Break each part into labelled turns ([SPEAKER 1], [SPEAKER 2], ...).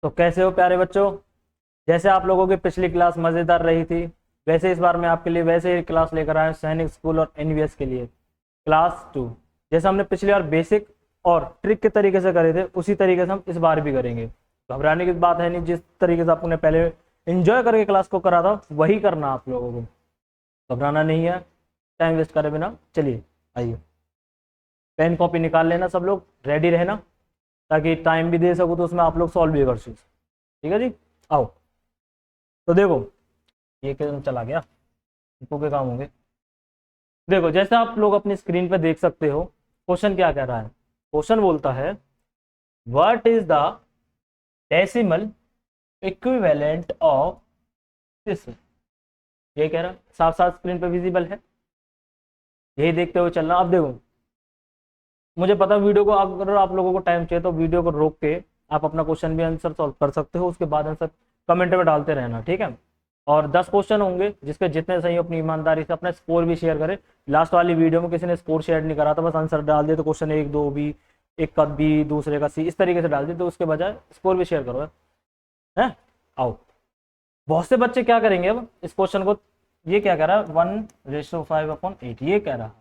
[SPEAKER 1] तो कैसे हो प्यारे बच्चों? जैसे आप लोगों की पिछली क्लास मजेदार रही थी, वैसे इस बार मैं आपके लिए वैसे ही क्लास लेकर आया हूं सैनिक स्कूल और एनवीएस के लिए क्लास 2। जैसे हमने पिछली बार बेसिक और ट्रिक के तरीके से करे थे, उसी तरीके से हम इस बार भी करेंगे। घबराने की बात है नहीं, जिस तरीके से आपने पहले एंजॉय करके क्लास को करा था वही करना आप लोगों को। घबराना नहीं है, टाइम वेस्ट करे बिना चलिए आइए। पेन कॉपी निकाल लेना, सब लोग रेडी रहना, ताकि टाइम भी दे सकूँ तो उसमें आप लोग सॉल्व भी कर सकते। ठीक है जी, आओ। तो देखो ये क्यों चला गया, इनको के काम होंगे। देखो जैसे आप लोग अपनी स्क्रीन पे देख सकते हो, क्वेश्चन क्या कह रहा है। क्वेश्चन बोलता है what is the decimal equivalent of this. ये कह रहा है, साफ साफ स्क्रीन पे विजिबल है, यही देखते हुए चलना। अब देखो, मुझे पता वीडियो को अगर आप लोगों को टाइम चाहिए तो वीडियो को रोक के आप अपना क्वेश्चन भी आंसर सॉल्व कर सकते हो, उसके बाद आंसर कमेंट में डालते रहना, ठीक है। और 10 क्वेश्चन होंगे, जिसके जितने सही अपनी ईमानदारी से अपना स्कोर भी शेयर करें। लास्ट वाली वीडियो में किसी ने स्कोर शेयर नहीं करा था, बस आंसर डाल दिया, तो क्वेश्चन 1 2 बी, एक का बी दूसरे का सी, इस तरीके से डाल दिए, तो उसके बजाय स्कोर भी शेयर करो है। आओ, बहुत से बच्चे क्या करेंगे अब इस क्वेश्चन को, ये क्या कह रहा है 1:5/8 ये कह रहा है।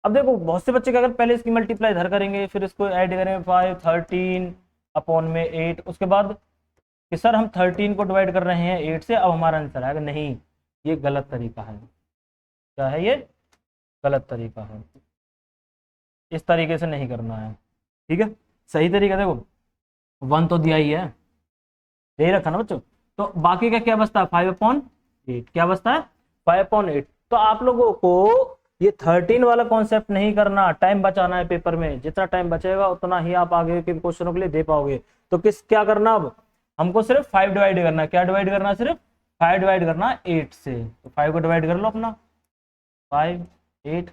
[SPEAKER 1] अब देखो बहुत से बच्चे क्या करें, पहले इसकी मल्टीप्लाई इधर करेंगे, फिर इसको ऐड करेंगे 5 13/8, उसके बाद कि सर हम 13 को डिवाइड कर रहे हैं 8 से, अब हमारा आंसर आएगा। नहीं, ये गलत तरीका है। क्या है ये? गलत तरीका है, इस तरीके से नहीं करना है, ठीक है। सही तरीका देखो, 1 तो दिया ही है, यही रखा ना बच्चों। तो बाकी का क्या बचता है 5/8, क्या बचता है 5/8। तो आप लोगों को ये 13 वाला कॉन्सेप्ट नहीं करना, टाइम बचाना है पेपर में। जितना टाइम बचेगा उतना ही आप आगे के क्वेश्चनों के लिए दे पाओगे। तो क्या करना, अब हमको सिर्फ 5 डिवाइड करना है। क्या डिवाइड करना है? सिर्फ 5 डिवाइड करना है 8 से। तो 5 को डिवाइड कर लो अपना, 5 8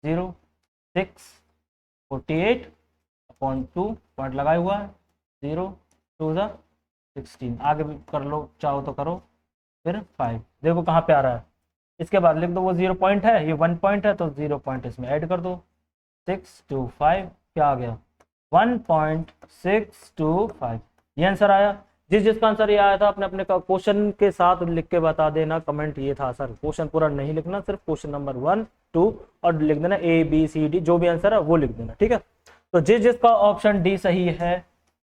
[SPEAKER 1] 0.0648/2 पॉइंट लगाया हुआ है, 0 2 16। आगे भी कर लो चाहो तो करो, फिर 5 देखो कहाँ पे आ रहा है। इसके बाद लिख दो वो 0 पॉइंट है, ये 1 पॉइंट है, तो 0 पॉइंट इसमें ऐड कर दो। 625 क्या आ गया 1.625, ये आंसर आया। जिसका आंसर ये आया था अपने अपने क्वेश्चन के साथ लिख के बता देना। कमेंट ये था सर, क्वेश्चन पूरा नहीं लिखना, सिर्फ क्वेश्चन नंबर 1 2 और लिख देना ABCD, जो भी आंसर है वो लिख देना, ठीक है। तो जिसका ऑप्शन डी सही है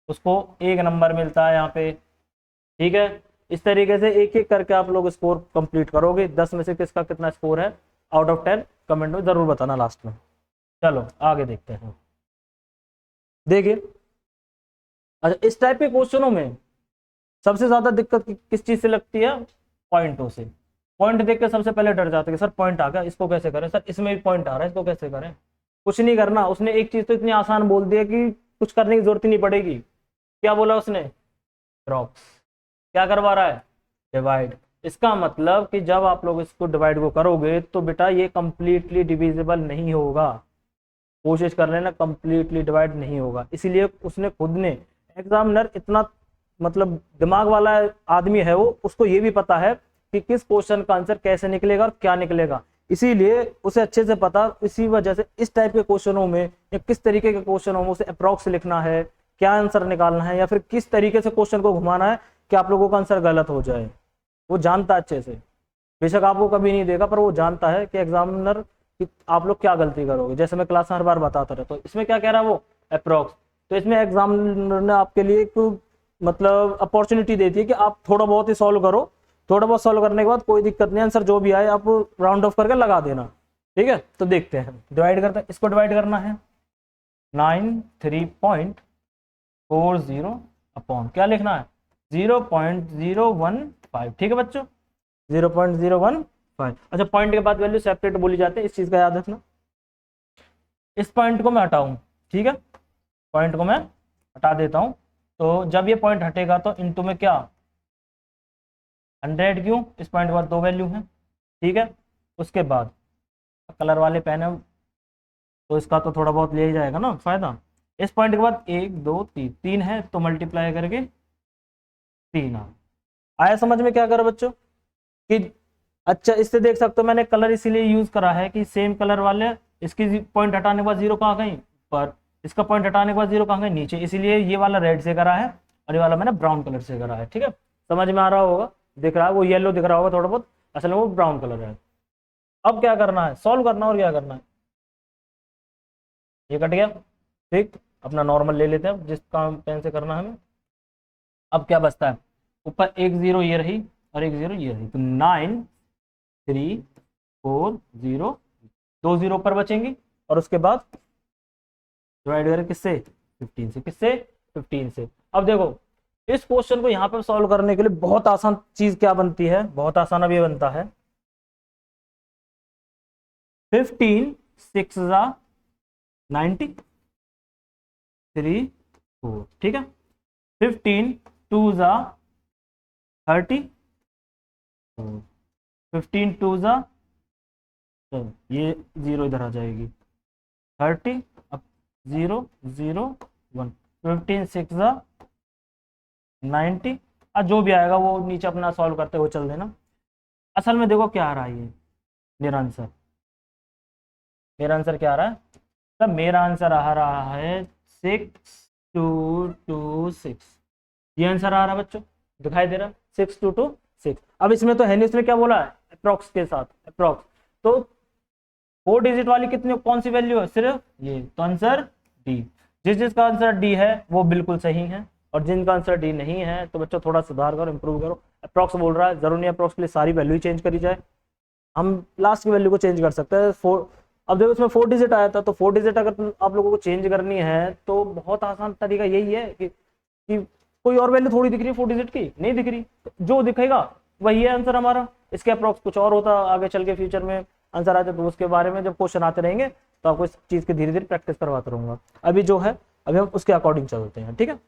[SPEAKER 1] उसको 1 नंबर मिलता है यहाँ पे, ठीक है। इस तरीके से एक एक करके आप लोग स्कोर कंप्लीट करोगे। 10 में से किसका कितना स्कोर है आउट ऑफ 10 कमेंट में जरूर बताना लास्ट में। चलो आगे देखते हैं। देखिए, अच्छा इस टाइप के क्वेश्चनों में सबसे ज्यादा दिक्कत किस चीज से लगती है? पॉइंटों से। पॉइंट देख के सबसे पहले डर जाते हैं, सर पॉइंट आ गया, इसको कैसे करें, सर इसमें भी पॉइंट आ रहा है, इसको कैसे करें। कुछ नहीं करना, उसने एक चीज तो इतनी आसान बोल दी है कि कुछ करने की जरूरत ही नहीं पड़ेगी। क्या बोला उसने? ड्रॉप्स। क्या करवा रहा है? डिवाइड। इसका मतलब कि जब आप लोग इसको डिवाइड को करोगे तो बेटा ये कंप्लीटली डिविजिबल नहीं होगा। कोशिश कर लेना, कंप्लीटली डिवाइड नहीं होगा। इसीलिए उसने खुद ने, एग्जामिनर इतना मतलब दिमाग वाला आदमी है वो, उसको ये भी पता है कि किस क्वेश्चन का आंसर कैसे निकलेगा और क्या निकलेगा, इसीलिए उसे अच्छे से पता। इसी वजह से इस टाइप के क्वेश्चनों में या किस तरीके के क्वेश्चनों में उसे अप्रॉक्स लिखना है, क्या आंसर निकालना है, या फिर किस तरीके से क्वेश्चन को घुमाना है कि आप लोगों का आंसर गलत हो जाए, वो जानता है अच्छे से। बेशक आपको कभी नहीं देगा, पर वो जानता है कि एग्जामिनर कि आप लोग क्या गलती करोगे। जैसे मैं क्लास में हर बार बताता रहता हूँ, इसमें क्या कह रहा है वो? अप्रॉक्स। तो इसमें एग्जामिनर ने आपके लिए एक मतलब अपॉर्चुनिटी देती है कि आप थोड़ा बहुत ही सॉल्व करो, थोड़ा बहुत सॉल्व करने के बाद कोई दिक्कत नहीं, आंसर जो भी आए आप राउंड ऑफ करके लगा देना, ठीक है। तो देखते हैं, डिवाइड करते हैं। इसको डिवाइड करना है 93.40 अपॉन क्या लिखना है 0.015, ठीक है बच्चों 0.015। अच्छा पॉइंट के बाद वैल्यू सेपरेट बोली जाती है, इस चीज का याद रखना। इस पॉइंट को मैं हटाऊं, ठीक है, पॉइंट को मैं हटा देता हूं। तो जब ये पॉइंट हटेगा तो इनटू में क्या 100, क्यों? इस पॉइंट के बाद 2 वैल्यू हैं, ठीक है। उसके बाद कलर वाले पेन है तो इसका तो थोड़ा बहुत ले ही जाएगा ना फायदा। इस पॉइंट के बाद 1 2 3 है, तो मल्टीप्लाई करके 3 आया। समझ में क्या करो बच्चों कि अच्छा इससे देख सकते हो मैंने कलर इसीलिए यूज करा है कि सेम कलर वाले, इसकी पॉइंट हटाने के बाद 0 कहाँ गई पर, इसका पॉइंट हटाने के बाद 0 कहाँ गई नीचे, इसीलिए ये वाला रेड से करा है और ये वाला मैंने ब्राउन कलर से करा है। ठीक है, समझ में आ रहा होगा, दिख रहा है, वो येलो दिख रहा होगा थोड़ा बहुत, असल में वो ब्राउन कलर है। अब क्या करना है, सॉल्व करना, और क्या करना है, ये कट गया। ठीक, अपना नॉर्मल ले लेते हैं जिस काम पेन से करना है हमें। अब क्या बचता है, ऊपर एक जीरो ये रही और एक जीरो ये रही, तो 9340, दो जीरो ऊपर बचेंगी, और उसके बाद डिवाइड करें किससे, 15 से, किससे, 15 से। अब देखो इस क्वेश्चन को यहाँ पर सॉल्व करने के लिए बहुत आसान चीज क्या बनती है, बहुत आसान अब ये बनता है 15 6 90 3 4, ठीक है, 15 2 30, 15 2 ये जीरो इधर आ जाएगी, 30, अब 0 0 1, 15 6 90, और जो भी आएगा वो नीचे अपना सॉल्व करते हुए चल देना। असल में देखो क्या आ रहा है, ये मेरा आंसर, मेरा आंसर क्या आ रहा है, तब मेरा आंसर आ रहा है 6226, ये आंसर आ रहा है बच्चों, दिखाई दे रहा है 6226। अब इसमें तो है नहीं, इसमें क्या बोला है, अप्रोक्स के साथ, अप्रोक्स, तो 4 डिजिट वाली कितनी कौन सी वैल्यू है, सिर्फ ये, तो आंसर डी। जिसका आंसर डी है वो बिल्कुल सही है, और जिनका आंसर डी नहीं है तो बच्चों थोड़ा सुधार करो, इंप्रूव करो। अप्रोक्स बोल रहा है, जरूर नहीं अप्रोक्स के लिए सारी वैल्यू चेंज करी जाए, हम लास्ट की वैल्यू को चेंज कर सकते हैं। फोर, अब देखो इसमें 4 डिजिट आया था, तो 4 डिजिट अगर आप लोगों को चेंज करनी है तो बहुत आसान तरीका यही है कि कोई और वैल्यू थोड़ी दिख रही है 4 डिजिट की, नहीं दिख रही, जो दिखेगा वही है आंसर हमारा। इसके अप्रोक्स कुछ और होता, आगे चल के फ्यूचर में आंसर आते तो उसके बारे में जब क्वेश्चन आते रहेंगे तो आपको इस चीज की धीरे धीरे प्रैक्टिस करवाता रहूंगा। अभी जो है अभी हम उसके अकॉर्डिंग चलते हैं, ठीक है।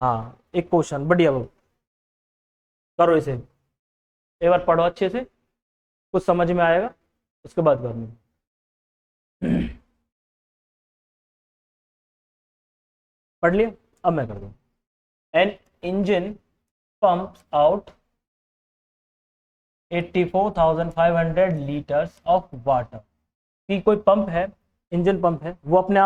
[SPEAKER 1] हाँ, एक क्वेश्चन बढ़िया, वो करो इसे, एक बार पढ़ो अच्छे से, कुछ समझ में आएगा उसके बाद करना। पढ़ लिया, अब मैं कर दूं। An engine pumps out 84,500 litres of water, कि कोई पंप है, इंजन पंप है, वो अपने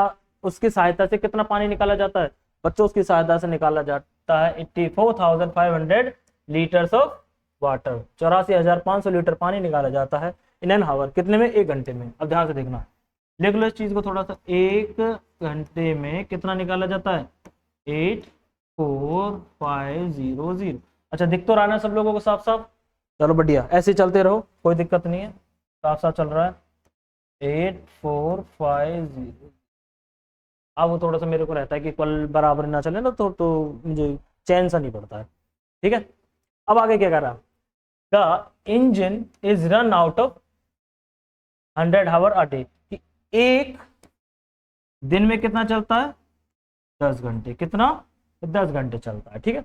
[SPEAKER 1] उसकी सहायता से कितना पानी निकाला जाता है बच्चों, उसकी सहायता से निकाला जाता है 84,500 लीटर्स ऑफ वाटर, 84,500 लीटर पानी निकाला जाता है इन एन हावर, कितने में, एक घंटे में। अब ध्यान से देखना, लिख लो इस चीज को थोड़ा सा, एक घंटे में कितना निकाला जाता है, 84500। अच्छा, दिख तो रहा है सब लोगों को साफ साफ, चलो बढ़िया, ऐसे चलते रहो, कोई दिक्कत नहीं है, साफ साफ चल रहा है, 8450। अब वो थोड़ा सा मेरे को रहता है कि कल बराबर ना चले ना, तो मुझे चैन सा नहीं पड़ता है, ठीक है। अब आगे क्या कर रहा, the engine is run out of 100 hour a day, एक दिन में कितना चलता है, 10 घंटे, कितना, 10 घंटे चलता है, ठीक है।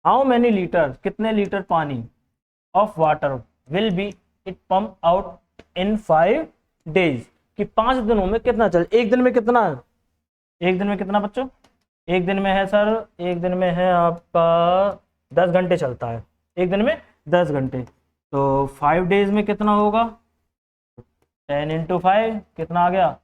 [SPEAKER 1] हाउ मेनी लीटर, कितने लीटर पानी of water will be it pump out in 5 days, कि 5 दिनों में कितना चल, एक दिन में कितना है, एक दिन में कितना बच्चों, एक दिन में है सर, एक दिन में है आपका 10 घंटे चलता है, एक दिन में 10 घंटे, तो 5 डेज में कितना होगा, 10 × 5 कितना आ गया,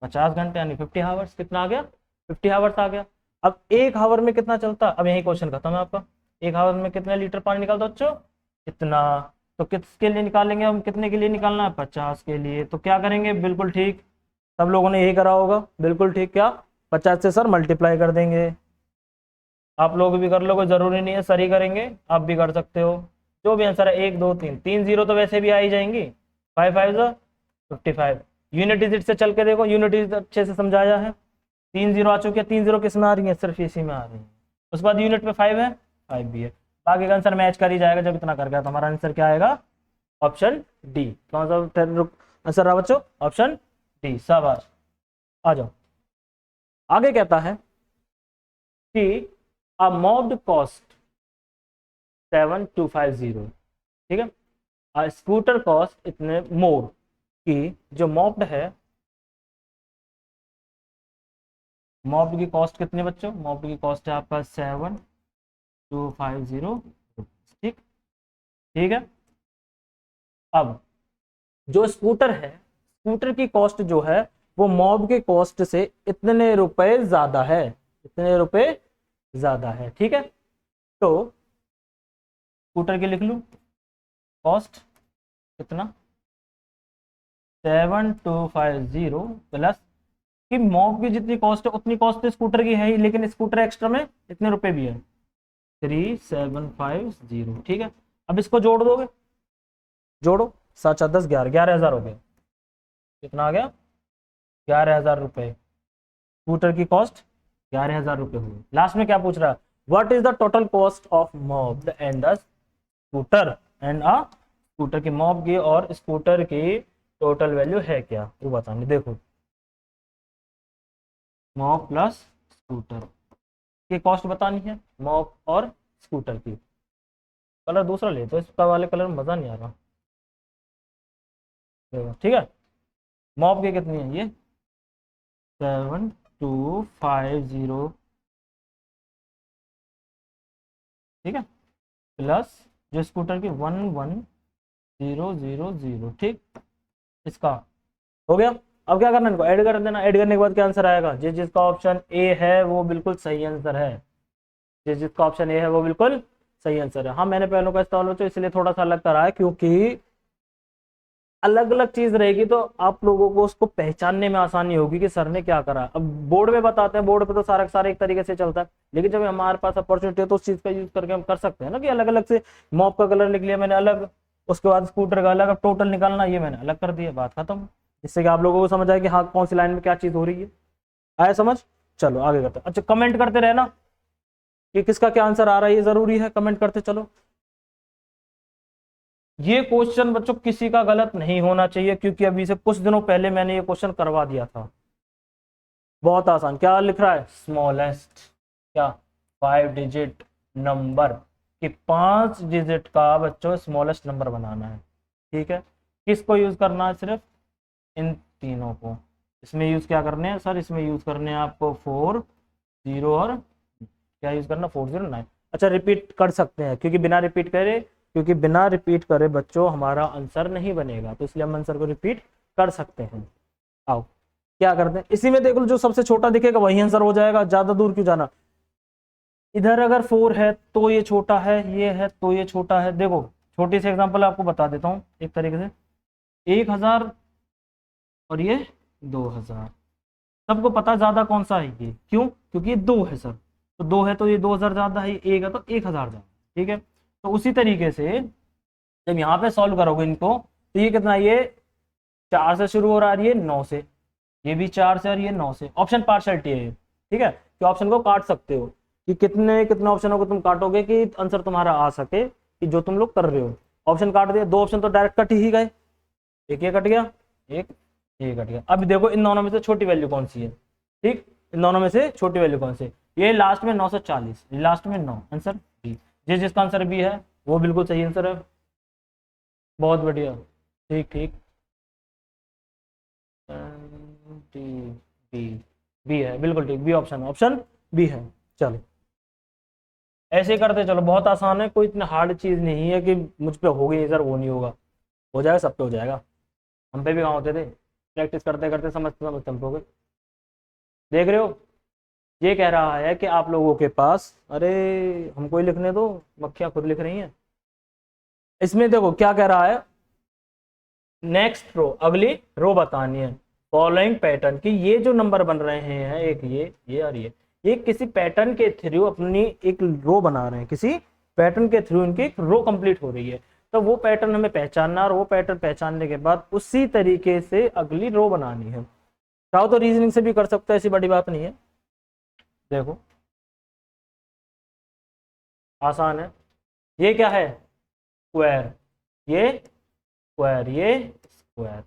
[SPEAKER 1] 50 घंटे, यानी 50 आवर्स, कितना आ गया, 50 आवर्स आ गया। अब एक हावर में कितना चलता, अब यही क्वेश्चन खत्म है आपका, एक हावर में कितने लीटर पानी निकालता बच्चों, इतना, तो किसके लिए निकालेंगे हम, कितने के लिए निकालना है, 50 के लिए, तो क्या करेंगे, बिल्कुल ठीक, सब लोगों ने यही करा होगा, बिल्कुल ठीक, क्या 50 से सर मल्टीप्लाई कर देंगे, आप लोग भी कर लो, कोई जरूरी नहीं है सर ही करेंगे, आप भी कर सकते हो, जो भी आंसर है 1 2 3, 3 जीरो तो वैसे भी आ ही जाएंगी, 5 5 55, यूनिट डिजिट से चल के देखो, यूनिट डिजिट अच्छे से समझाया है, 3 जीरो आ चुके हैं, 3 जीरो किस में आ रही है, सिर्फ इसी में आ रही है, उसके बाद यूनिट में 5 है, 5 भी है, बाकी का आंसर मैच कर ही जाएगा, जब इतना कर गया तो हमारा आंसर क्या आएगा, ऑप्शन डी। कौन सा आंसर रहा बच्चों, ऑप्शन डी, शाबाश। आ जाओ, आगे कहता है कि अ मॉब्ड कॉस्ट 7250, ठीक है, अ स्कूटर कॉस्ट इतने मोर, कि जो मॉब्ड है, मॉब्ड की कॉस्ट कितनी बच्चों, मॉब्ड की कॉस्ट है आपका 7250, ठीक, ठीक है। अब जो स्कूटर है, स्कूटर की कॉस्ट जो है वो मॉब के कॉस्ट से इतने रुपए ज्यादा है, इतने रुपए ज्यादा है। ठीक है, तो स्कूटर की लिख लूं कॉस्ट कितना 7250 प्लस कि मॉब की जितनी कॉस्ट है उतनी कॉस्ट तो स्कूटर की है ही, लेकिन स्कूटर एक्स्ट्रा में इतने रुपए भी है 3750। ठीक है, अब इसको जोड़ दोगे, जोड़ो 7 7 10 11, 11,000 हो गया। कितना आ गया 11,000 रुपए। स्कूटर की कॉस्ट 11,000 रुपए हुई। लास्ट में क्या पूछ रहा है, what is the total cost of mob and the scooter, and a scooter की मॉब की और स्कूटर की टोटल वैल्यू है क्या, वो बतानी। देखो मॉब प्लस स्कूटर की कॉस्ट बतानी है, मॉब और स्कूटर की। कलर दूसरा ले तो इसका वाले कलर में मजा नहीं आ रहा। देखो ठीक है, मॉब की कितनी है ये 7250, ठीक है, प्लस जो स्कूटर की 11000। ठीक, इसका हो गया। अब क्या करना है, इनको ऐड कर देना। ऐड करने के बाद क्या आंसर आएगा, जिसका ऑप्शन ए है वो बिल्कुल सही आंसर है। जिसका ऑप्शन ए है वो बिल्कुल सही आंसर है। हाँ, मैंने पहलों का इस्तेमाल हो तो इसलिए थोड़ा सा अलग करा है, क्योंकि अलग अलग चीज रहेगी तो आप लोगों को उसको पहचानने में आसानी होगी कि सर ने क्या करा। अब बोर्ड में बताते हैं, बोर्ड पे तो सारा सारा एक तरीके से चलता है, लेकिन जब हमारे पास अपॉर्चुनिटी है तो उस चीज का यूज करके हम कर सकते हैं ना, कि अलग अलग से मॉप का कलर लिख लिया मैंने अलग, उसके बाद स्कूटर का अलग, अब टोटल निकालना ये मैंने अलग कर दिया, बात खत्म। जिससे कि आप लोगों को समझ आए कि हाँ कौन सी लाइन में क्या चीज हो रही है। आया समझ? चलो आगे करते हैं। अच्छा, कमेंट करते रहना कि किसका क्या आंसर आ रहा है, ये जरूरी है, कमेंट करते चलो। ये क्वेश्चन बच्चों किसी का गलत नहीं होना चाहिए, क्योंकि अभी से कुछ दिनों पहले मैंने ये क्वेश्चन करवा दिया था। बहुत आसान, क्या लिख रहा है, स्मॉलेस्ट क्या 5 डिजिट नंबर, कि 5 डिजिट का बच्चों स्मॉलेस्ट नंबर बनाना है। ठीक है, किसको यूज करना है, सिर्फ इन तीनों को। इसमें यूज क्या करने हैं सर, इसमें यूज करने हैं आपको 4 0 और क्या यूज करना 409। अच्छा, रिपीट कर सकते हैं, क्योंकि बिना रिपीट करे बच्चों हमारा आंसर नहीं बनेगा, तो इसलिए हम आंसर को रिपीट कर सकते हैं। आओ क्या करते हैं, इसी में देख लो जो सबसे छोटा दिखेगा वही आंसर हो जाएगा, ज्यादा दूर क्यों जाना। इधर अगर 4 है तो ये छोटा है, ये है तो ये छोटा है। देखो छोटी सी एग्जांपल आपको बता देता हूँ एक तरीके से, 1000 और ये 2000। सबको पता ज्यादा कौन सा है ये, क्यों, क्योंकि ये 2 है सर, तो 2 है तो ये 2000 ज्यादा है, एक है तो 1000 ज्यादा। ठीक है, तो उसी तरीके से जब यहाँ पे सॉल्व करोगे इनको, तो ये कितना, ये 4 से शुरू हो रहा है, ये 9 से, ये भी 4 से और ये 9 से। ऑप्शन पार्शलिटी है ये, ठीक है, कि ऑप्शन को काट सकते हो, कि कितने ऑप्शनों को तुम काटोगे कि आंसर तुम्हारा आ सके, कि जो तुम लोग कर रहे हो। ऑप्शन काट दिए, 2 ऑप्शन तो डायरेक्ट कट ही गए, एक ये कट गया, एक ये कट गया। अब देखो इन दोनों में से छोटी वैल्यू कौन सी है, ठीक, इन दोनों में से छोटी वैल्यू कौन सी, ये लास्ट में 940, लास्ट में 9, आंसर बी। जिसका आंसर बी है वो बिल्कुल सही आंसर है। बहुत बढ़िया, ठीक ठीक, बी, बी है बिल्कुल ठीक, बी ऑप्शन, ऑप्शन बी है। चलो ऐसे ही करते चलो, बहुत आसान है, कोई इतनी हार्ड चीज नहीं है कि मुझ पे होगी नहीं सर वो नहीं होगा, हो जाएगा, सब पे हो जाएगा। हम पे भी कहाँ होते थे, प्रैक्टिस करते करते समझते समझते हम पे हो गए। देख रहे हो, ये कह रहा है कि आप लोगों के पास, अरे हमको ही लिखने दो, मक्खियां खुद लिख रही हैं। इसमें देखो क्या कह रहा है, नेक्स्ट रो, अगली रो बतानी है, फॉलोइंग पैटर्न की ये जो नंबर बन रहे हैं, एक ये और ये किसी पैटर्न के थ्रू अपनी एक रो बना रहे हैं, किसी पैटर्न के थ्रू इनकी एक रो कंप्लीट हो रही है। तो वो पैटर्न हमें पहचानना, और वो पैटर्न पहचानने के बाद उसी तरीके से अगली रो बनानी है। चाहो तो रीजनिंग से भी कर सकते हो, ऐसी बड़ी बात नहीं है। देखो आसान है, ये क्या है स्क्वायर, ये स्क्वायर, ये स्क्वायर,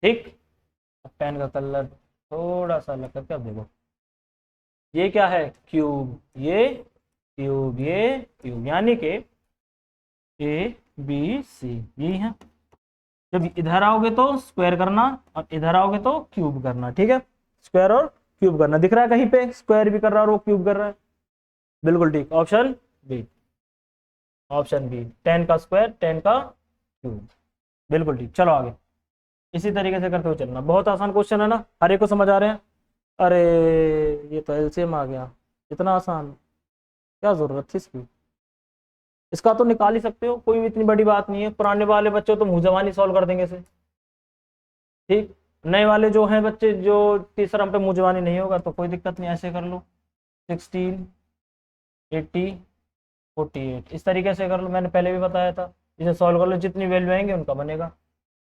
[SPEAKER 1] ठीक। अब पेन का कलर थोड़ा सा अलग करके अब देखो, ये क्या है क्यूब, ये क्यूब, ये क्यूब, यानी कि ए बी सी यही है। जब इधर आओगे तो स्क्वायर करना और इधर आओगे तो क्यूब करना, ठीक है, स्क्वायर और क्यूब करना। दिख रहा है कहीं पे स्क्वायर भी कर रहा है और वो क्यूब कर रहा है, बिल्कुल ठीक, ऑप्शन बी, ऑप्शन बी, 10 का स्क्वायर 10 का क्यूब, बिल्कुल ठीक। चलो आगे, इसी तरीके से करते हुए चलना। बहुत आसान क्वेश्चन है ना, हर एक को समझ आ रहे हैं। अरे ये तो एलसीएम आ गया, इतना आसान, क्या जरूरत थी इसकी। इसका तो निकाल ही सकते हो, कोई भी इतनी बड़ी बात नहीं है। पुराने वाले बच्चे तो मुंह जबानी सॉल्व कर देंगे इसे, ठीक। नए वाले जो हैं बच्चे, जो तीसरा हम पे मुंह जबानी नहीं होगा तो कोई दिक्कत नहीं, ऐसे कर लो। 16, 80, 48 इस तरीके से कर लो, मैंने पहले भी बताया था। इसे सॉल्व कर लो, जितनी वैल्यू आएंगे उनका बनेगा।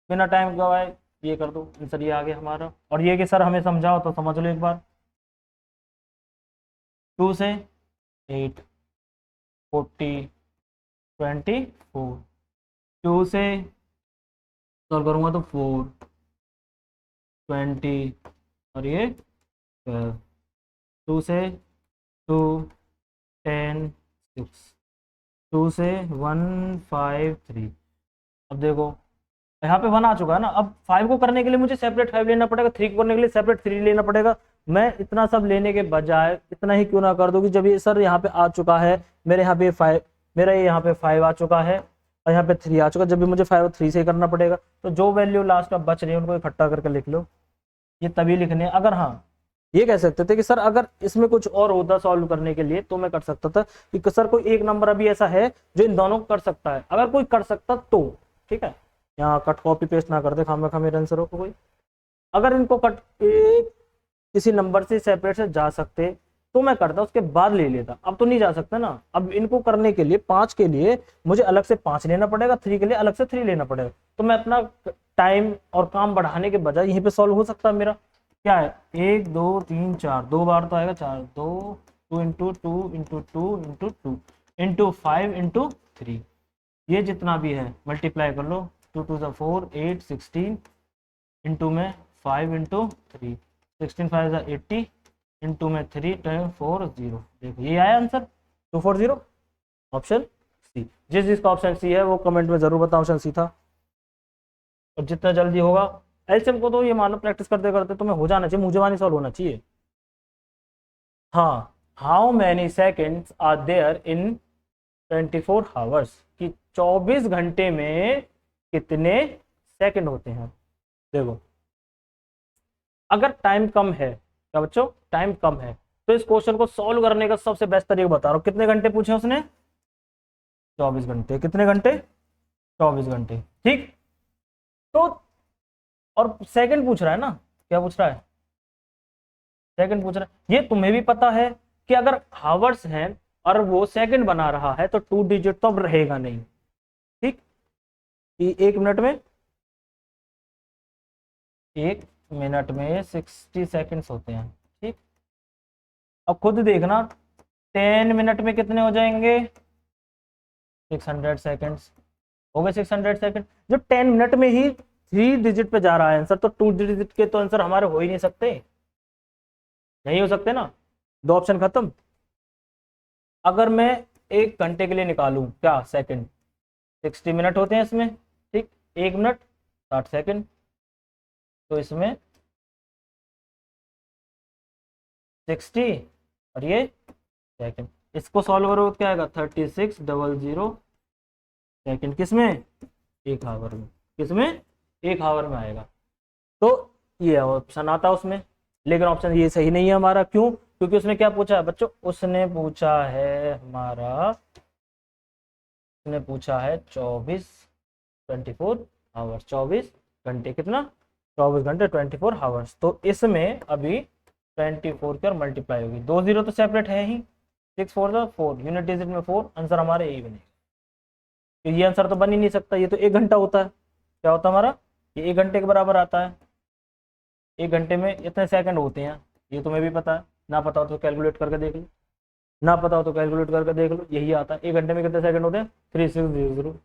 [SPEAKER 1] बिना टाइम गवाए ये कर दो, आंसर ये आ गया हमारा। और ये कि सर हमें समझाओ, तो समझ लो एक बार। 2 से 8, 40, 24, 2 से सॉल्व करूंगा तो 4, 20 और ये 12, 2 से 2, 10, 6, 2 से 1, 5, 3। अब देखो यहाँ पे 1 आ चुका है ना, अब 5 को करने के लिए मुझे सेपरेट 5 लेना पड़ेगा, 3 को करने के लिए सेपरेट 3 लेना पड़ेगा। मैं इतना सब लेने के बजाय इतना ही क्यों ना कर दूं कि जब ये सर यहाँ पे आ चुका है, मेरे यहाँ पे 5, मेरा ये यहाँ पे 5 आ चुका है और यहाँ पे 3 आ चुका है, जब भी मुझे 5 और 3 से ही करना पड़ेगा। तो जो वैल्यू लास्ट में बच रही है उनको इकट्ठा करके लिख लो, ये तभी लिखने। अगर हाँ ये कह सकते थे कि सर अगर इसमें कुछ और होता सॉल्व करने के लिए तो मैं कर सकता था कि सर कोई एक नंबर अभी ऐसा है जो इन दोनों को कर सकता है, अगर कोई कर सकता तो ठीक है। यहाँ कट कॉपी पेस्ट ना कर दे खामे खा मेरे आंसरों को कोई। अगर इनको कट किसी नंबर से सेपरेट से जा सकते तो मैं करता, उसके बाद ले लेता। अब तो नहीं जा सकता ना, अब इनको करने के लिए 5 के लिए मुझे अलग से 5 लेना पड़ेगा, 3 के लिए अलग से 3 लेना पड़ेगा। तो मैं अपना टाइम और काम बढ़ाने के बजाय यहीं पे सॉल्व हो सकता है। मेरा क्या है, 1 2 3 4, 2 बार तो आएगा 4, 2 2 into 2 into 2 into 2 into 5 into 3, ये जितना भी है मल्टीप्लाई कर लो। 2 2 सा 4, 8, 16 इंटू में 5 इंटू 3, 16 5 सा 80 इंटू में 3 10 4 0। देखो ये आया आंसर 240, ऑप्शन सी। जिस जिसका ऑप्शन सी है वो कमेंट में जरूर बताओ ऑप्शन सी था। और जितना जल्दी होगा, एलसीएम को तो ये मान लो प्रैक्टिस करते करते तुम्हें हो जाना चाहिए, मुंह जबानी सॉल्व होना चाहिए। हाँ, how many seconds are there in 24 hours, कि 24 घंटे में कितने सेकंड होते हैं। देखो अगर टाइम कम है, क्या बच्चों टाइम कम है, तो इस क्वेश्चन को सॉल्व करने का सबसे बेस्ट तरीका बता रहा हूं। कितने घंटे पूछे उसने, 24 घंटे। कितने घंटे, 24 घंटे, ठीक। तो और सेकंड पूछ रहा है ना, क्या पूछ रहा है, सेकंड पूछ रहा है। ये तुम्हें भी पता है कि अगर हावर्स हैं और वो सेकंड बना रहा है तो 2 डिजिट तो अब रहेगा नहीं, ठीक। कि 1 मिनट में 60 सेकंड्स होते हैं, ठीक। अब खुद देखना 10 मिनट में कितने हो जाएंगे, 600 सेकंड्स हो गए। 600 सेकंड जब 10 मिनट में ही 3 डिजिट पे जा रहा है आंसर, तो 2 डिजिट के तो आंसर हमारे हो ही नहीं सकते, नहीं हो सकते ना, 2 ऑप्शन खत्म। अगर मैं 1 घंटे के लिए निकालूं क्या सेकंड, 60 मिनट होते हैं इसमें, ठीक। 1 मिनट 60 सेकंड, तो इसमें 60 और ये सेकंड, इसको सॉल्व करो तो क्या आएगा 3600 सेकंड, किसमें 1 आवर में, किसमें 1 आवर में आएगा। तो ये ऑप्शन आता है उसमें, लेकिन ऑप्शन ये सही नहीं है हमारा। क्यों, क्योंकि उसने क्या पूछा है बच्चों, उसने पूछा है हमारा, उसने पूछा है 24 आवर्स, 24 घंटे, कितना 24 घंटे 24 आवर्स। तो इसमें अभी 24 की और मल्टीप्लाई होगी, 2 0 तो सेपरेट है ही, 6 4 4, यूनिट डिजिट में 4, आंसर हमारे यही बनेगा। तो ये आंसर तो बन ही नहीं सकता, ये तो 1 घंटा होता है। क्या होता है हमारा, ये 1 घंटे के बराबर आता है। 1 घंटे में इतने सेकंड होते हैं, ये तुम्हें भी पता है, ना पता हो तो कैलकुलेट करके देख लो, ना पता हो तो कैलकुलेट करके देख लो, यही आता है। 1 घंटे में कितने सेकंड होते हैं, 3600।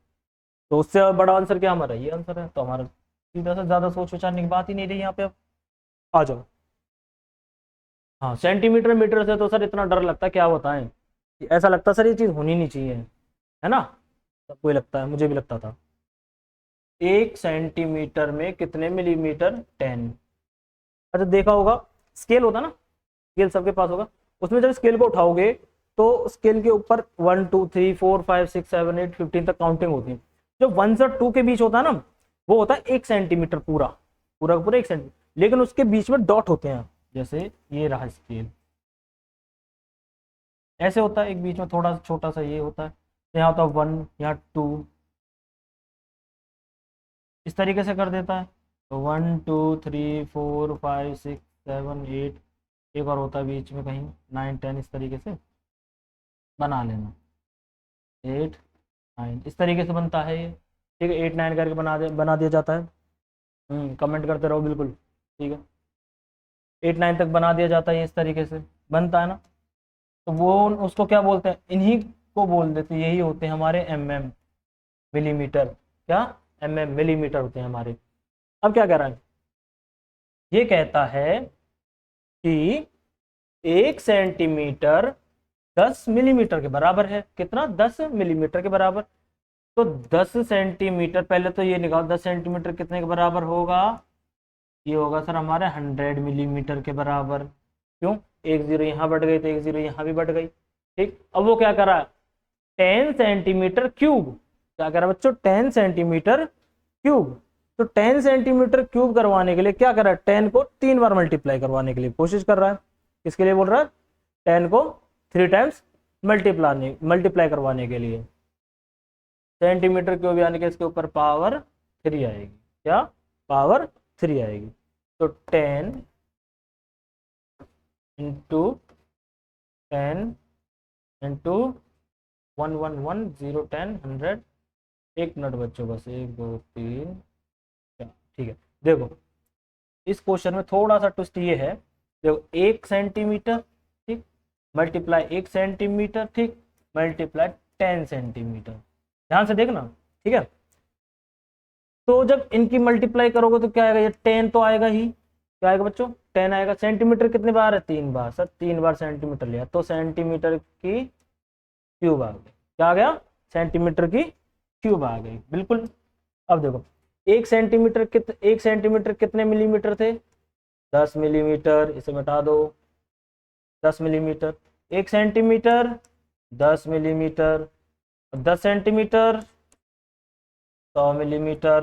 [SPEAKER 1] तो उससे बड़ा आंसर क्या हमारा ये आंसर है। तो हमारा सीधा से ज़्यादा सोच विचारने की बात ही नहीं रही यहाँ पे। अब आ जाओ, हाँ सेंटीमीटर मीटर से तो सर इतना डर लगता है क्या बताएं, ऐसा लगता है सर ये चीज़ होनी नहीं चाहिए, है ना, सबको ही लगता है, मुझे भी लगता था। 1 सेंटीमीटर में कितने मिलीमीटर, 10। अच्छा देखा होगा स्केल होता ना, स्केल सबके पास होगा, उसमें जब स्केल को उठाओगे तो स्केल के ऊपर 1 2 3 4 5 6 7 8 15 तक काउंटिंग होती है। जो 1 से 2 के बीच होता है ना, वो होता है 1 सेंटीमीटर पूरा, पूरा का पूरा 1 सेंटीमीटर, लेकिन उसके बीच में डॉट होते हैं, जैसे ये रहा स्केल, ऐसे होता है, एक बीच में थोड़ा सा छोटा सा ये होता है, तो यहाँ होता है 1, यहाँ 2, इस तरीके से कर देता है। तो 1 2 3 4 5 6 7 8, एक और होता है बीच में कहीं 9 10, इस तरीके से बना लेना, 8 9, इस तरीके से बनता है ये, ठीक है। 8 9 करके बना दिया जाता है। कमेंट करते रहो, बिल्कुल ठीक है। 8 9 तक बना दिया जाता है, इस तरीके से बनता है ना। तो वो उसको क्या बोलते हैं, इन्हीं को बोल देते हैं, यही होते हैं हमारे mm मिलीमीटर, क्या mm मिलीमीटर होते हैं हमारे। अब क्या कह रहा है, ये कहता है कि 1 सेंटीमीटर 10 मिलीमीटर के बराबर है। कितना, 10 मिलीमीटर के बराबर। तो 10 सेंटीमीटर, पहले तो ये निकालो 10 सेंटीमीटर कितने के बराबर होगा, ये होगा सर हमारे 100 मिलीमीटर के बराबर। क्यों, 1 0 यहाँ बढ़ गई तो 1 0 यहाँ भी बढ़ गई, ठीक। अब वो क्या करा, 10 सेंटीमीटर क्यूब, क्या करा बच्चों, 10 सेंटीमीटर क्यूब। तो 10 सेंटीमीटर क्यूब करवाने के लिए क्या करा, 10 को 3 बार मल्टीप्लाई करवाने के लिए कोशिश कर रहा है। किसके लिए बोल रहा है, 10 को 3 टाइम्स मल्टीप्लाई करवाने के लिए। सेंटीमीटर क्यूब यानी कि इसके ऊपर पावर 3 आएगी, क्या पावर 3 आएगी। तो 10 इंटू 10 इंटू 1 1 1 0 10 100, 1 मिनट बच्चों बस, 1 2 3 4, ठीक है। देखो इस क्वेश्चन में थोड़ा सा ट्विस्ट ये है, देखो 1 सेंटीमीटर, ठीक, मल्टीप्लाई 1 सेंटीमीटर, ठीक, मल्टीप्लाई 10 सेंटीमीटर, ध्यान से देखना, ठीक है। तो जब इनकी मल्टीप्लाई करोगे तो क्या आएगा, ये 10 तो आएगा ही, क्या आएगा बच्चों, 10 आएगा। सेंटीमीटर कितने बार है, 3 बार, सर 3 बार सेंटीमीटर लिया, तो सेंटीमीटर की क्यूब आ गई, क्या आ गया, सेंटीमीटर की क्यूब आ गई, बिल्कुल। अब देखो 1 सेंटीमीटर कितने मिलीमीटर थे, 10 मिलीमीटर, इसे मिटा दो, 10 millimetre, 1 centimetre 10 millimetre, 10 centimetre 100 millimetre,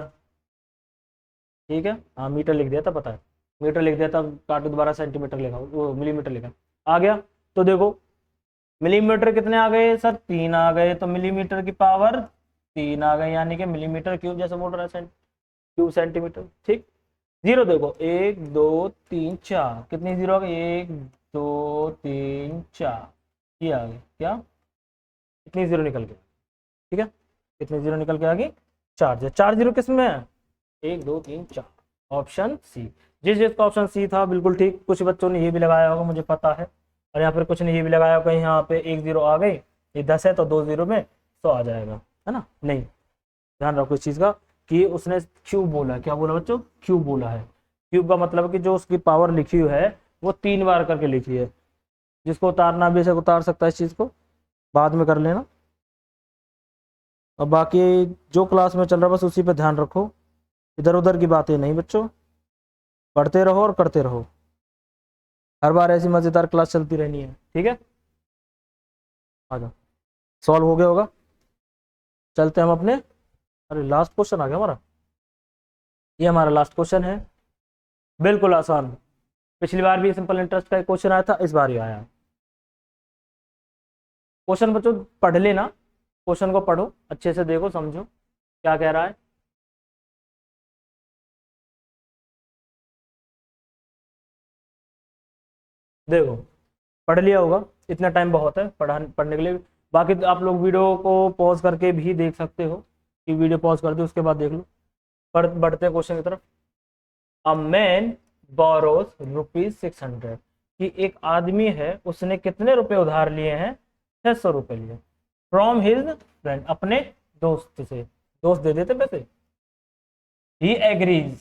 [SPEAKER 1] ठीक है। हाँ मीटर लिख दिया था, पता है मीटर लिख दिया था, काटो दोबारा सेंटीमीटर लिखा, वो मिलीमीटर लिखा, आ गया। तो देखो मिलीमीटर कितने आ गए सर, 3 आ गए, तो मिलीमीटर की पावर 3 आ गए, यानी कि मिलीमीटर क्यूब जैसे बोल रहा है, क्यूब सेंटीमीटर, ठीक। जीरो देखो 1 2 3 4, कितनी जीरो आ गई, 1 2 3 4, ये आ गई, क्या कितनी जीरो निकल गई, ठीक है, कितनी जीरो निकल के आ गई, 4 4 जीरो किस में है, 1 2 3 4, ऑप्शन सी। जिसका ऑप्शन सी था बिल्कुल ठीक। कुछ बच्चों ने ये भी लगाया होगा, मुझे पता है, और यहाँ पर कुछ ने ये भी लगाया होगा, यहाँ पे 1 0 आ गई, ये 10 है तो 2 0 में 100 आ जाएगा, है ना। नहीं, ध्यान रखो इस चीज़ का कि उसने क्यूब बोला, क्या बोला बच्चों, क्यूब बोला है। क्यूब का मतलब है कि जो उसकी पावर लिखी हुई है वो 3 बार करके लिखी है। जिसको उतारना भी उतार सकता है, इस चीज़ को बाद में कर लेना। और बाकी जो क्लास में चल रहा है बस उसी पे ध्यान रखो, इधर उधर की बातें नहीं बच्चों, पढ़ते रहो और करते रहो। हर बार ऐसी मज़ेदार क्लास चलती रहनी है, ठीक है। आ जाओ, सॉल्व हो गया होगा, चलते हम अपने, अरे लास्ट क्वेश्चन आ गया हमारा, ये हमारा लास्ट क्वेश्चन है, बिल्कुल आसान। पिछली बार भी सिंपल इंटरेस्ट का एक क्वेश्चन आया था, इस बार ही आया। क्वेश्चन बच्चों पढ़ लेना, क्वेश्चन को पढ़ो अच्छे से, देखो समझो क्या कह रहा है। देखो पढ़ लिया होगा, इतना टाइम बहुत है पढ़ने के लिए। बाकी तो आप लोग वीडियो को पॉज करके भी देख सकते हो, कि वीडियो पॉज कर दो उसके बाद देख लो। बढ़ते हैं क्वेश्चन की तरफ। अ मैन बोरोस ₹600, कि एक आदमी है उसने कितने रुपए उधार लिए हैं, 600 रुपए लिए, फ्रॉम हिज फ्रेंड, अपने दोस्त से। दोस्त दे देते पैसे, ही एग्रीज,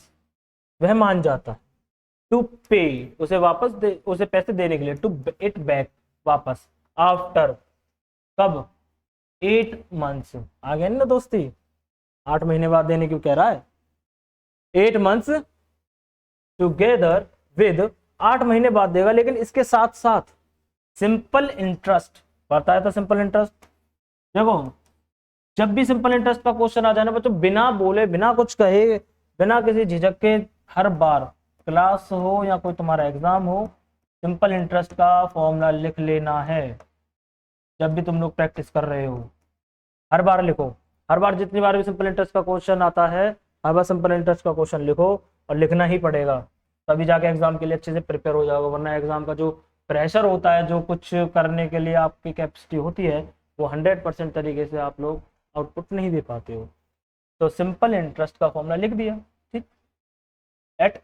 [SPEAKER 1] वह मान जाता, टू पे, उसे वापस दे, उसे पैसे देने के लिए, टू इट बैक, वापस, आफ्टर, कब, 8 मंथ्स, आ गया ना दोस्ती, 8 महीने बाद देने क्यों कह रहा है, 8 मंथ्स टुगेदर विद, 8 महीने बाद देगा, लेकिन इसके साथ साथ सिंपल इंटरेस्ट, बताया था सिंपल इंटरेस्ट। देखो जब भी सिंपल इंटरेस्ट का क्वेश्चन आ जाए ना बच्चों, बिना बोले बिना कुछ कहे बिना किसी झिझक के हर बार क्लास हो या कोई तुम्हारा एग्जाम हो, सिंपल इंटरेस्ट का फॉर्मूला लिख लेना है। जब भी तुम लोग प्रैक्टिस कर रहे हो हर बार लिखो, हर बार जितनी बार भी सिंपल इंटरेस्ट का क्वेश्चन आता है हर बार सिंपल इंटरेस्ट का क्वेश्चन लिखो, और लिखना ही पड़ेगा, तभी जाके एग्जाम के लिए अच्छे से प्रिपेयर हो जाओगे। वरना एग्जाम का जो प्रेशर होता है, जो कुछ करने के लिए आपकी कैपेसिटी होती है, वो 100% तरीके से आप लोग आउटपुट नहीं दे पाते हो। तो सिंपल इंटरेस्ट का फॉर्मूला लिख दिया, ठीक, एट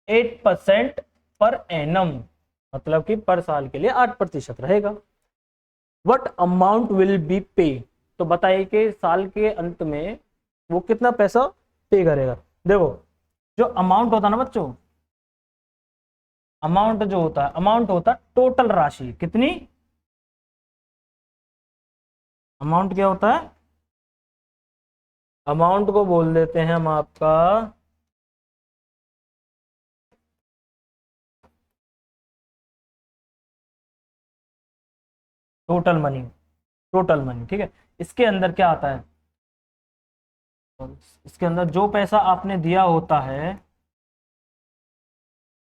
[SPEAKER 1] 8% पर एनम, मतलब कि पर साल के लिए 8% रहेगा। वट अमाउंट विल बी पे, तो बताइए कि साल के अंत में वो कितना पैसा पे करेगा। देखो जो अमाउंट होता है ना बच्चों, अमाउंट जो होता है, अमाउंट होता है टोटल राशि, कितनी, अमाउंट क्या होता है, अमाउंट को बोल देते हैं हम आपका टोटल मनी, टोटल मनी, ठीक है। इसके अंदर क्या आता है, इसके अंदर जो पैसा आपने दिया होता है,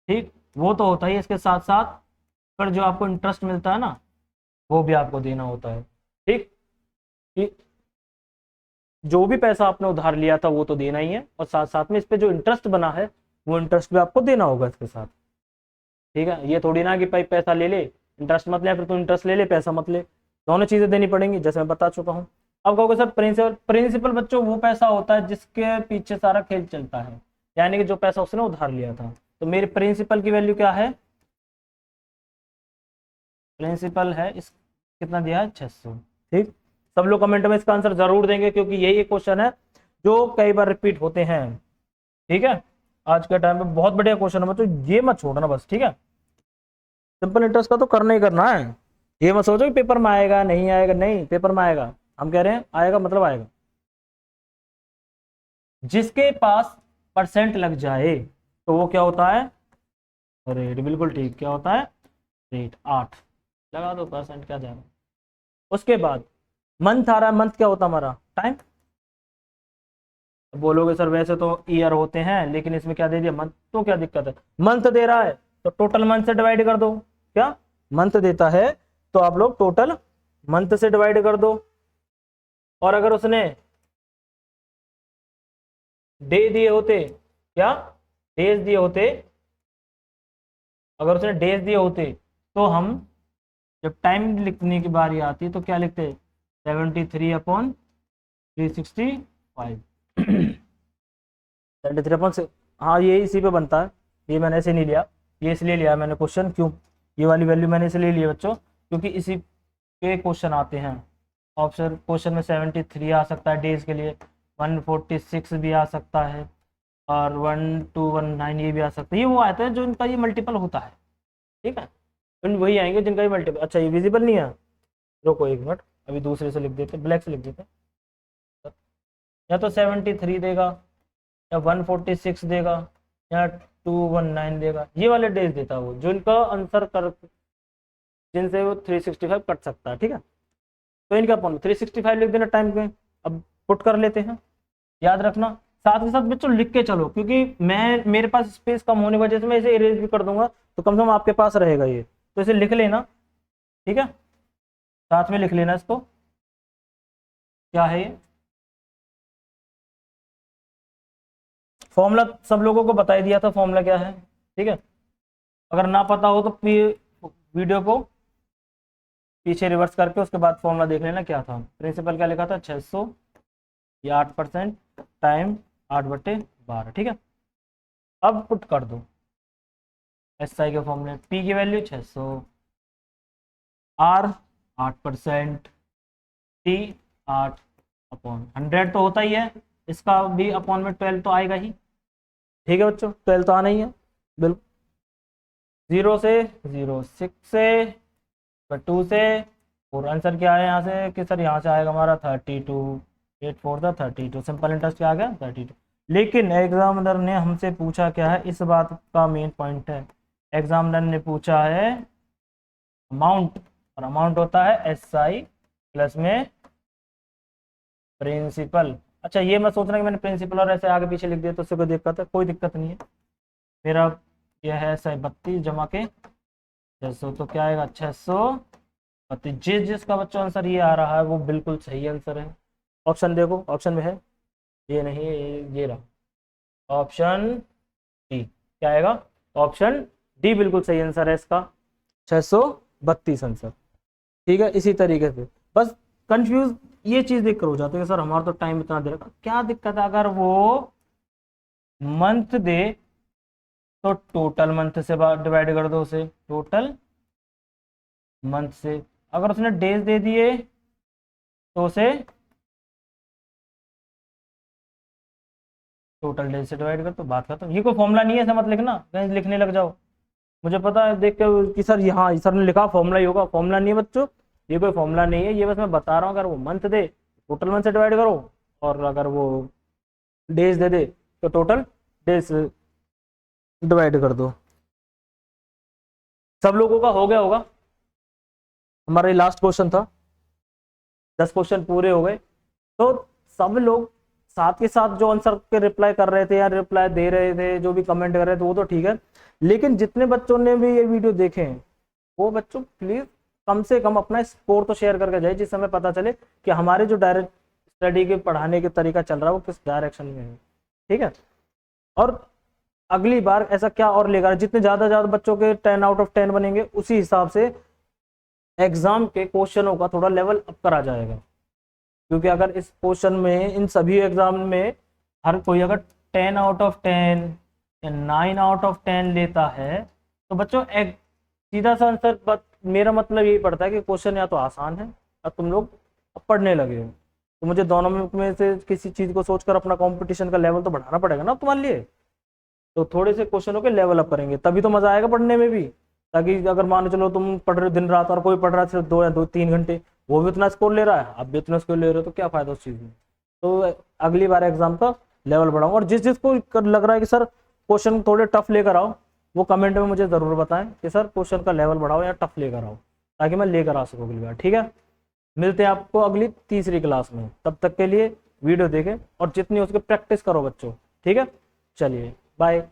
[SPEAKER 1] ठीक, वो तो होता ही, इसके साथ साथ पर जो आपको इंटरेस्ट मिलता है ना, वो भी आपको देना होता है, ठीक। कि जो भी पैसा आपने उधार लिया था वो तो देना ही है, और साथ साथ में इस पे जो इंटरेस्ट बना है वो इंटरेस्ट भी आपको देना होगा इसके साथ, ठीक है। ये थोड़ी ना कि भाई पैसा ले ले इंटरेस्ट मत ले, फिर तुम इंटरेस्ट ले ले पैसा मत ले, दोनों चीजें देनी पड़ेंगी, जैसे मैं बता चुका हूँ। अब कहोगे सर प्रिंसिपल, प्रिंसिपल बच्चों वो पैसा होता है जिसके पीछे सारा खेल चलता है, यानी कि जो पैसा उसने उधार लिया था। तो मेरे प्रिंसिपल की वैल्यू क्या है, प्रिंसिपल है इस, कितना दिया है 600, ठीक। सब लोग कमेंट में इसका आंसर जरूर देंगे, क्योंकि यही एक क्वेश्चन है जो कई बार रिपीट होते हैं, ठीक है। आज के टाइम में बहुत बढ़िया क्वेश्चन है बच्चों, ये मत छोड़ना बस, ठीक है। सिंपल इंटरेस्ट का तो करना ही करना है, ये मत सोचो कि पेपर में आएगा नहीं आएगा, नहीं पेपर में आएगा, हम कह रहे हैं आएगा मतलब आएगा। जिसके पास परसेंट लग जाए तो वो क्या होता है, रेट, बिल्कुल ठीक, क्या होता है, रेट 8 लगा दो, परसेंट क्या जाएगा। उसके बाद मंथ आ रहा है, मंथ क्या होता है हमारा, टाइम। बोलोगे सर वैसे तो ईयर होते हैं, लेकिन इसमें क्या दे दिया, मंथ, तो क्या दिक्कत है, मंथ दे रहा है तो टोटल मंथ से डिवाइड कर दो, क्या मंथ देता है तो आप लोग टोटल मंथ से डिवाइड कर दो। और अगर उसने डे दिए होते, क्या डेज दिए होते, अगर उसने डेज दिए होते तो हम जब टाइम लिखने की बारी आती तो क्या लिखते, 73/365 73 हाँ ये इसी पे बनता है, ये मैंने ऐसे नहीं लिया, ये इसलिए लिया मैंने क्वेश्चन, क्यों ये वाली वैल्यू मैंने इसलिए ली है बच्चों, क्योंकि इसी पे क्वेश्चन आते हैं। ऑप्शन क्वेश्चन में 73 आ सकता है डेज के लिए, 146 भी आ सकता है, और 1219 ये भी आ सकता है। ये वो आता है जो इनका ये मल्टीपल होता है, ठीक है, वही आएंगे जिनका ये मल्टीपल। अच्छा ये विजिबल नहीं है, रुको एक मिनट, अभी दूसरे से लिख देते, ब्लैक से लिख देते, या तो 73 देगा, या 146 देगा, या 219 देगा, ये वाले डेज देता है वो, जो इनका आंसर कर, जिनसे वो 365 कट सकता है, ठीक है। तो इनका अपन 365 लिख देना टाइम पे, अब पुट कर लेते हैं, याद रखना। साथ के साथ बच्चों लिख के चलो, क्योंकि मैं, मेरे पास स्पेस कम होने की वजह से मैं इसे इरेज भी कर दूंगा, तो कम से कम आपके पास रहेगा ये, तो इसे लिख लेना, ठीक है, साथ में लिख लेना इसको, क्या है ये फॉर्मूला, सब लोगों को बता दिया था फॉर्मूला क्या है, ठीक है। अगर ना पता हो तो वीडियो को पीछे रिवर्स करके उसके बाद फॉर्मूला देख लेना क्या था। प्रिंसिपल क्या लिखा था, 600, ये 8%, टाइम 8/12, ठीक है। अब पुट कर दो एस आई के फॉर्मूले, पी की वैल्यू 600, आर 8%, टी 8/100 तो होता ही है, इसका भी अपॉन में 12 तो आएगा ही, ठीक है बच्चों, 12 तो आना ही है बिल्कुल। 0 से 0, 6 से 2 से, और आंसर क्या है यहाँ से कि सर यहाँ से आएगा हमारा 32, 8 4 था 32, सिंपल इंटरेस्ट क्या आ गया 32। लेकिन एग्जामिनर ने हमसे पूछा क्या है, इस बात का मेन पॉइंट है, एग्जामिनर ने पूछा है अमाउंट, और अमाउंट होता है एस आई प्लस में प्रिंसिपल। अच्छा ये मत सोचना कि मैंने प्रिंसिपल और ऐसे आगे पीछे लिख दिया तो उससे कोई दिक्कत है, कोई दिक्कत नहीं है, मेरा यह है 32 जमा के 600, तो क्या आएगा 632। जिसका बच्चों आंसर ये आ रहा है वो बिल्कुल सही आंसर है। ऑप्शन देखो, ऑप्शन में है, ये नहीं, ये रहा ऑप्शन डी। क्या आएगा? ऑप्शन डी बिल्कुल सही आंसर है इसका, 632 आंसर। ठीक है, इसी तरीके से बस कंफ्यूज ये चीज देख कर हो जाते हैं सर हमारा तो टाइम इतना दे रखा, क्या दिक्कत है? अगर वो मंथ दे तो टोटल मंथ से डिवाइड कर दो उसे, टोटल मंथ से। अगर उसने डेज दे दिए तो उसे टोटल डेज से डिवाइड कर, तो बात खत्म। ये कोई फॉर्मूला नहीं है, ऐसा मत लिखना कहीं लिखने लग जाओ। मुझे पता है देख के कि सर यहाँ सर ने लिखा फॉर्मूला ही होगा, फॉर्मूला नहीं है बच्चों, ये कोई फॉर्मूला नहीं है, ये बस मैं बता रहा हूँ। अगर वो मंथ दे टोटल मंथ से डिवाइड करो, और अगर वो डेज दे दे तो टोटल डेज से डिवाइड कर दो। सब लोगों का हो गया होगा, हमारा ये लास्ट क्वेश्चन था, 10 क्वेश्चन पूरे हो गए। तो सब लोग साथ के साथ जो आंसर के रिप्लाई कर रहे थे या रिप्लाई दे रहे थे, जो भी कमेंट कर रहे थे, वो तो ठीक है, लेकिन जितने बच्चों ने भी ये वीडियो देखे हैं वो बच्चों प्लीज कम से कम अपना स्कोर तो शेयर करके जाए, जिससे हमें पता चले कि हमारे जो डायरेक्ट स्टडी के पढ़ाने के तरीका चल रहा है वो किस डायरेक्शन में है। ठीक है, और अगली बार ऐसा क्या और लेकर, जितने ज्यादा बच्चों के 10 आउट ऑफ 10 बनेंगे उसी हिसाब से एग्जाम के क्वेश्चनों का थोड़ा लेवल अप करा जाएगा। क्योंकि अगर इस क्वेश्चन में इन सभी एग्जाम में हर कोई अगर 10 आउट ऑफ 10 या 9 आउट ऑफ 10 लेता है तो बच्चों एक सीधा सा आंसर, मेरा मतलब यही पड़ता है कि क्वेश्चन या तो आसान है और तुम लोग पढ़ने लगे हो, तो मुझे दोनों में से किसी चीज़ को सोचकर अपना कंपटीशन का लेवल तो बढ़ाना पड़ेगा ना तुम्हारे लिए। तो थोड़े से क्वेश्चनों के लेवल अप करेंगे तभी तो मजा आएगा पढ़ने में भी। ताकि अगर मान चलो तुम पढ़ रहे हो दिन रात और कोई पढ़ रहा है सिर्फ 2 या 3 घंटे, वो भी उतना स्कोर ले रहा है, आप भी उतना स्कोर ले रहे हो, तो क्या फायदा उस चीज़ में। तो अगली बार एग्जाम का लेवल बढ़ाऊंगा, और जिस जिसको लग रहा है कि सर क्वेश्चन थोड़े टफ लेकर आओ, वो कमेंट में मुझे ज़रूर बताएं कि सर क्वेश्चन का लेवल बढ़ाओ या टफ लेकर आओ, ताकि मैं लेकर आ सकूँ अगली बार। ठीक है, मिलते हैं आपको अगली तीसरी क्लास में, तब तक के लिए वीडियो देखें और जितनी हो सके प्रैक्टिस करो बच्चों। ठीक है, चलिए बाय।